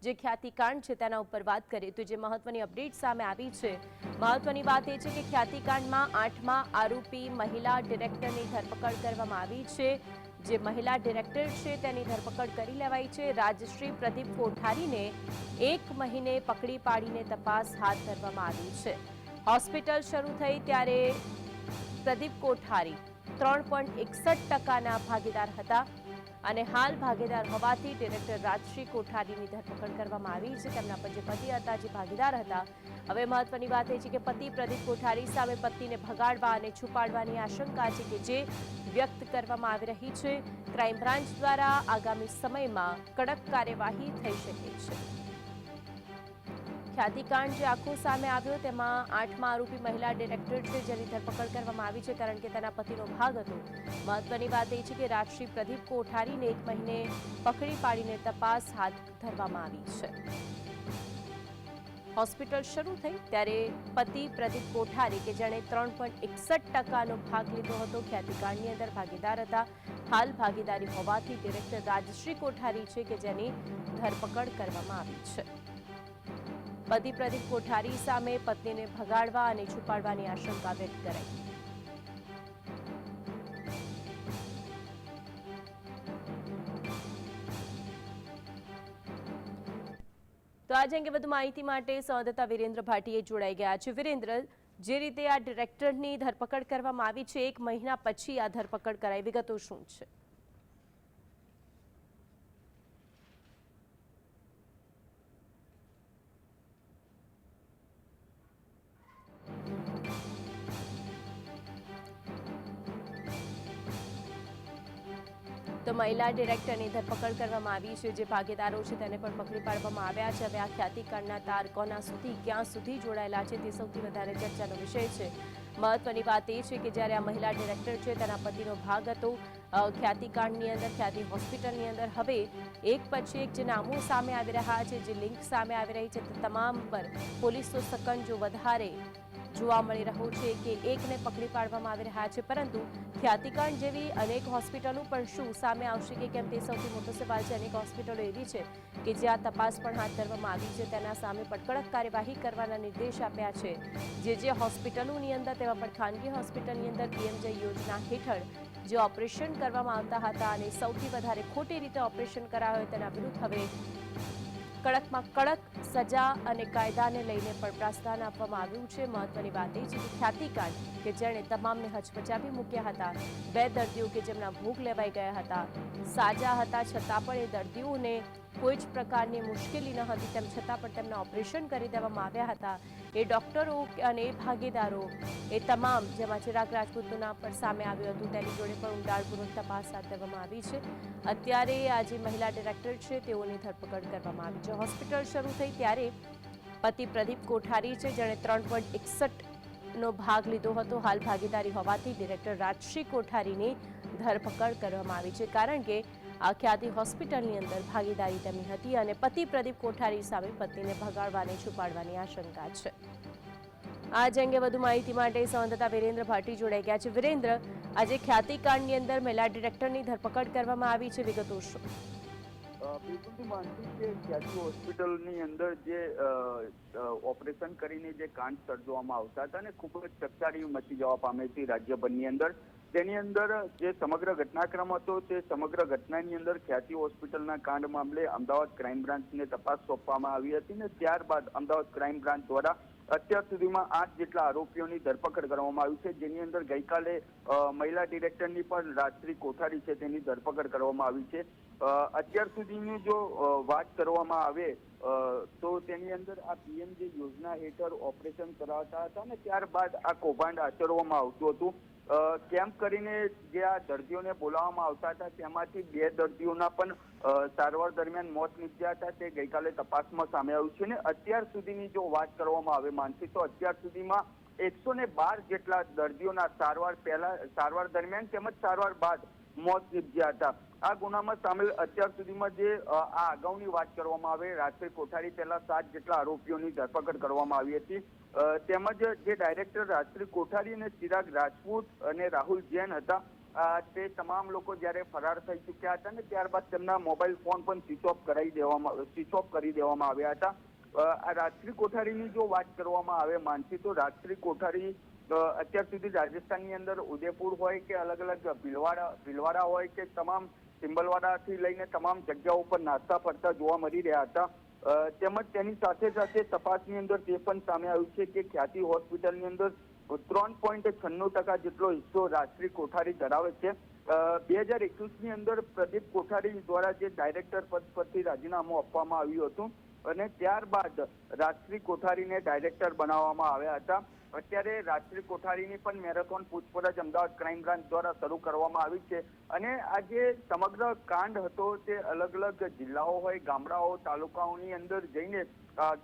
જે ખ્યાતિકાંડ છે તેના ઉપર વાત કરીએ તો જે મહત્વની અપડેટ સામે આવી છે, મહત્વની વાત એ છે કે ખ્યાતિકાંડમાં 8મા આરોપી મહિલા ડિરેક્ટરની ધરપકડ કરવામાં આવી છે। જે મહિલા ડિરેક્ટર છે તેની ધરપકડ કરી લેવાઈ છે। રાજશ્રી પ્રદીપ કોઠારીને 1 મહિને પકડી પાડીને તપાસ હાથ ધરવામાં આવી છે। હોસ્પિટલ શરૂ થઈ ત્યારે પ્રદીપ કોઠારી 3.61% ભાગીદાર હતા અને હાલ ભાગીદાર હોવાથી ડિરેક્ટર રાજશ્રી કોઠારીની ધરપકડ કરવામાં આવી છે। તેમના જે પતિ હતા, જે ભાગીદાર હતા। હવે મહત્વની વાત એ છે કે પતિ પ્રદીપ કોઠારી સામે પત્નીને ભગાડવા અને છુપાડવાની આશંકા છે કે જે વ્યક્ત કરવામાં આવી રહી છે। ક્રાઇમ બ્રાન્ચ દ્વારા આગામી સમયમાં કડક કાર્યવાહી થઈ શકે છે। ખ્યાતિકાંડ જે આખો સામે આવ્યો તેમાં 8મા આરોપી મહિલા ડિરેક્ટર છે જેની ધરપકડ કરવામાં આવી છે કારણ કે તેના પતિનો ભાગ હતો। મહત્વની વાત એ છે કે રાજશ્રી પ્રદીપ કોઠારીને 1 મહિને પકડી પાડીને તપાસ હાથ ધરવામાં આવી છે। હોસ્પિટલ શરૂ થઈ ત્યારે પતિ પ્રદીપ કોઠારી કે જેણે 3.61%નો ભાગ લીધો હતો, ખ્યાતિકાંડની અંદર ભાગીદાર હતા। હાલ ભાગીદારી હોવાથી ડિરેક્ટર રાજશ્રી કોઠારી છે કે જેની ધરપકડ કરવામાં આવી છે। પતિ પ્રદીપ કોઠારી સામે પત્નીને ભગાડવા અને છુપાડવાની આશંકા વ્યક્ત કરાઈ। તો આજે અંગે વધુ માહિતી માટે સંવાદદાતા વિરેન્દ્ર ભાટીએ જોડાઈ ગયા છે। વિરેન્દ્ર, જે રીતે આ ડિરેક્ટરની ધરપકડ કરવામાં આવી છે, 1 મહિના પછી આ ધરપકડ કરાઈ, વિગતો શું છે? તો મહિલા ડિરેક્ટરની ધરપકડ કરવામાં આવી છે। જે ભાગીદારો છે તેને પણ પકડી પાડવામાં આવ્યા છે। હવે આ ખ્યાતિકાંડના તાર કોના સુધી, ક્યાં સુધી જોડાયેલા છે તે સૌથી વધારે ચર્ચાનો વિષય છે। મહત્વની વાત એ છે કે જ્યારે આ મહિલા ડિરેક્ટર છે તેના પતિનો ભાગ હતો ખ્યાતિકાંડની અંદર, ખ્યાતિ હોસ્પિટલની અંદર। હવે એક પછી એક જે નામો સામે આવી રહ્યા છે, જે લિંક સામે આવી રહી છે, તે તમામ પર પોલીસનો સકંજો વધારે જોવા મળી રહ્યો છે કે એકને પકડી પાડવામાં આવી રહ્યા છે, પરંતુ ખ્યાતિકાંડ જેવી અનેક હોસ્પિટલો પણ શું સામે આવશે કે કેમ તે સૌથી મોટો સવાલ છે। અનેક હોસ્પિટલો એવી છે કે જ્યાં તપાસ પણ હાથ ધરવામાં આવી છે, તેના સામે પણ કડક કાર્યવાહી કરવાના નિર્દેશ આપ્યા છે। જે હોસ્પિટલોની અંદર, તેમાં પણ ખાનગી હોસ્પિટલની અંદર પીએમજે યોજના હેઠળ જે ઓપરેશન કરવામાં આવતા હતા અને સૌથી વધારે ખોટી રીતે ઓપરેશન કરાયો હોય તેના વિરુદ્ધ હવે કડકમાં કડક સજા અને કાયદાને લઈને પણ પ્રાવધાન આપવામાં આવ્યું છે। મહત્વની વાત એ છે કે ખ્યાતિકાંડ કે જેણે તમામને હચમચાવી મૂક્યા હતા, 2 દર્દીઓ કે જેમના ભોગ લેવાઈ ગયા હતા, સાજા હતા છતાં પણ એ દર્દીઓને કોઈ જ પ્રકારની મુશ્કેલી ન હતી, તેમ છતાં પણ તેમના ઓપરેશન કરી દેવામાં આવ્યા હતા। એ ડોક્ટરો અને એ ભાગીદારો એ તમામ, જેમાં ચિરાગ રાજપૂતનું નામ પણ સામે આવ્યું હતું, તેની જોડે પણ ઊંડાણપૂર્વક તપાસ હાથ ધરવામાં આવી છે। અત્યારે આ જે મહિલા ડિરેક્ટર છે તેઓની ધરપકડ કરવામાં આવી છે। હોસ્પિટલ શરૂ થઈ ત્યારે પતિ પ્રદીપ કોઠારી છે જેણે 3.61નો ભાગ લીધો હતો, હાલ ભાગીદારી હોવાથી ડિરેક્ટર રાજશ્રી કોઠારીની ધરપકડ કરવામાં આવી છે કારણ કે આ ખ્યાતિ હોસ્પિટલની અંદર ભાગીદારી તેમની હતી અને પતિ પ્રદીપ કોઠારી સામે પત્નીને ભગાડવાની છુપાડવાની આશંકા છે। આજ અંગે વધુ માહિતી માટે સંવાદદાતા વિરેન્દ્ર ભાટી જોડાઈ ગયા છે। વિરેન્દ્ર, આજે ખ્યાતિકાંડની અંદર મહિલા ડિરેક્ટરની ધરપકડ કરવામાં આવી છે, વિગતો શું? બિલકુલથી માનસિક કે ખ્યાતિ હોસ્પિટલની અંદર જે ઓપરેશન કરીને જે કાંડ સર્જવામાં આવતા હતા ને ખૂબ જ ચકચારી મચી જવા પામી હતી રાજ્યભરની અંદર। તેની અંદર જે સમગ્ર ઘટનાક્રમ હતો તે સમગ્ર ઘટનાની અંદર ખ્યાતિ હોસ્પિટલના કાંડ મામલે અમદાવાદ ક્રાઇમ બ્રાન્ચને તપાસ સોંપવામાં આવી હતી ને ત્યારબાદ અમદાવાદ ક્રાઇમ બ્રાન્ચ દ્વારા અત્યાર સુધીમાં 8 જેટલા આરોપીઓની ધરપકડ કરવામાં આવી છે, જેની અંદર ગઈકાલે મહિલા ડિરેક્ટરની પણ રાજશ્રી કોઠારી છે તેની ધરપકડ કરવામાં આવી છે। અત્યાર સુધીની જો વાત કરવામાં આવે તો તેની અંદર આ પીએમજે યોજના હેઠળ ઓપરેશન કરાવતા હતા ને ત્યારબાદ આ કૌભાંડ આચરવામાં આવતું હતું। કેમ કરીને જે આ દર્દીઓને બોલાવવામાં આવતા હતા તેમાંથી 2 દર્દીઓના પણ સારવાર દરમિયાન મોત નીપજ્યા હતા, તે ગઈકાલે તપાસમાં સામે આવ્યું છે। ને અત્યાર સુધીની જો વાત કરવામાં આવે માનસી, તો અત્યાર સુધીમાં 112 જેટલા દર્દીઓના સારવાર દરમિયાન તેમજ સારવાર બાદ મોત નીપજ્યા હતા। આ ગુનામાં સામેલ અત્યાર સુધીમાં જે આ અગાઉની વાત કરવામાં આવે, રાજશ્રી કોઠારી પહેલા 7 જેટલા આરોપીઓની ધરપકડ કરવામાં આવી હતી, તેમજ જે ડાયરેક્ટર રાજશ્રી કોઠારી અને ચિરાગ રાજપૂત અને રાહુલ જૈન હતા તે તમામ લોકો જ્યારે ફરાર થઈ ચૂક્યા હતા ને ત્યારબાદ તેમના મોબાઈલ ફોન પણ સ્વિચ ઓફ કરી દેવામાં આવ્યા હતા. આ રાજશ્રી કોઠારીની જો વાત કરવામાં આવે માનસી, તો રાજશ્રી કોઠારી અત્યાર સુધી રાજસ્થાનની અંદર ઉદયપુર હોય કે અલગ અલગ ભીલવાડા હોય કે તમામ સિંબલવાડાથી લઈને તમામ જગ્યાઓ પર નાસ્તા ફરતા જોવા મળી રહ્યા હતા. તેમજ તેની સાથે સાથે તપાસની અંદર તે પણ સામે આવ્યું છે કે ખ્યાતિ હોસ્પિટલની અંદર 3.96% જેટલો હિસ્સો રાજશ્રી કોઠારી ધરાવે છે. 2021ની અંદર પ્રદીપ કોઠારી દ્વારા જે ડાયરેક્ટર પદ પરથી રાજીનામું આપવામાં આવ્યું હતું અને ત્યારબાદ રાજશ્રી કોઠારીને ડાયરેક્ટર બનાવવામાં આવ્યા હતા. અત્યારે રાજશ્રી કોઠારીની પણ મેરેથોન પૂછપરછ અમદાવાદ ક્રાઇમ બ્રાન્ચ દ્વારા શરૂ કરવામાં આવી છે અને આ જે સમગ્ર કાંડ હતો તે અલગ અલગ જિલ્લાઓ હોય, ગામડાઓ, તાલુકાઓની અંદર જઈને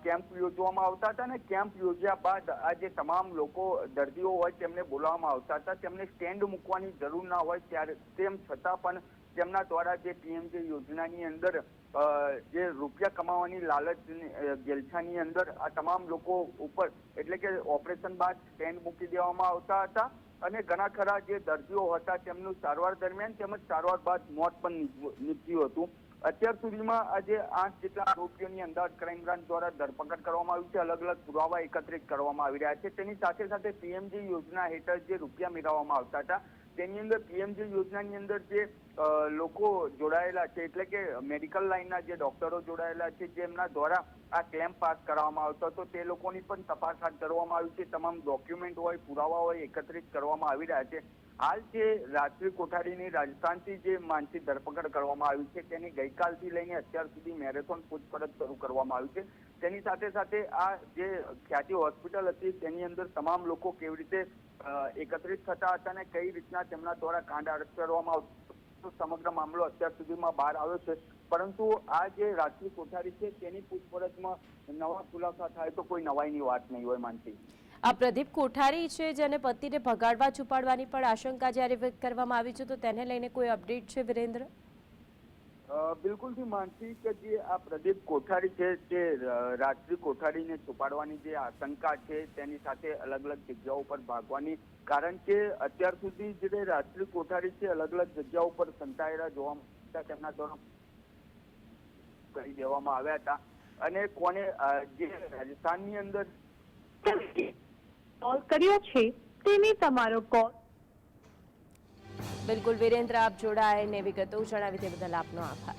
કેમ્પ યોજવામાં આવતા હતા અને કેમ્પ યોજ્યા બાદ આ જે તમામ લોકો દર્દીઓ હોય તેમને બોલાવવામાં આવતા હતા. તેમને સ્ટેન્ડ મૂકવાની જરૂર ના હોય ત્યારે તેમ છતાં પણ તેમના દ્વારા જે પીએમજે યોજનાની અંદર જે રૂપિયા કમાવાની લાલચ ગેલછાની અંદર આ તમામ લોકો ઉપર એટલે કે ઓપરેશન બાદ સ્ટેન્ડ મૂકી દેવામાં આવતા હતા અને ઘણા ખરા જે દર્દીઓ હતા તેમનું સારવાર દરમિયાન તેમજ સારવાર બાદ મોત પણ નીપજ્યું હતું. અત્યાર સુધીમાં આજે 8 જેટલા આરોપીઓની અમદાવાદ ક્રાઇમ બ્રાન્ચ દ્વારા ધરપકડ કરવામાં આવી છે. અલગ અલગ પુરાવા એકત્રિત કરવામાં આવી રહ્યા છે. તેની સાથે સાથે પીએમજે યોજના હેઠળ જે રૂપિયા મેળવવામાં આવતા હતા તેની અંદર પીએમજે યોજનાની અંદર જે લોકો જોડાયેલા છે એટલે કે મેડિકલ લાઇનના જે ડોક્ટરો જોડાયેલા છે જેમના દ્વારા આ ક્લેમ પાસ કરવામાં આવતો હતો તે લોકોની પણ તપાસ હાથ ધરવામાં આવી છે. તમામ ડોક્યુમેન્ટ હોય, પુરાવા હોય એકત્રિત કરવામાં આવી રહ્યા છે. હાલ જે રાજશ્રી કોઠારીની રાજસ્થાનથી જે માનસિક ધરપકડ કરવામાં આવી છે તેની ગઈકાલથી લઈને અત્યાર સુધી મેરેથોન પૂછપરછ શરૂ કરવામાં આવી છે. તેની સાથે સાથે આ જે ખ્યાતિ હોસ્પિટલ હતી તેની અંદર તમામ લોકો કેવી રીતે એકત્રિત થતા હતા અને કઈ રીતના તેમના દ્વારા કાંડ આચરવામાં આવતો સમગ્ર મામલો અત્યાર સુધીમાં બહાર આવ્યો છે. પરંતુ આ જે રાજશ્રી કોઠારી છે તેની પૂછપરછમાં નવા ખુલાસા થાય તો કોઈ નવાઈની વાત નહીં હોય. માનસી, આ પ્રદીપ કોઠારી છે જેને પતિને ભગાડવા છુપાડવાની પણ આશંકા જ્યારે વ્યક્ત કરવામાં આવી છે, તો તેને લઈને કોઈ અપડેટ છે વિરેન્દ્ર? બિલકુલથી માનસી કે જે આ પ્રદીપ કોઠારી છે તે રાજશ્રી કોઠારીને છુપાડવાની જે આશંકા છે તેની સાથે અલગ અલગ જગ્યાઓ પર ભાગવાની, કારણ કે અત્યાર સુધી જે રાજશ્રી કોઠારી છે અલગ અલગ જગ્યાઓ પર સંતાયેલા જોવા મળતા તેમના દ્વારા કરી દેવામાં આવ્યા હતા અને કોને જે રાજસ્થાનની અંદર કોલ કર્યો છે તેને તમારો કોલ. બિલકુલ વિરેન્દ્ર, આપ જોડાઈને વિગતો જણાવી તે બદલ આપનો આભાર.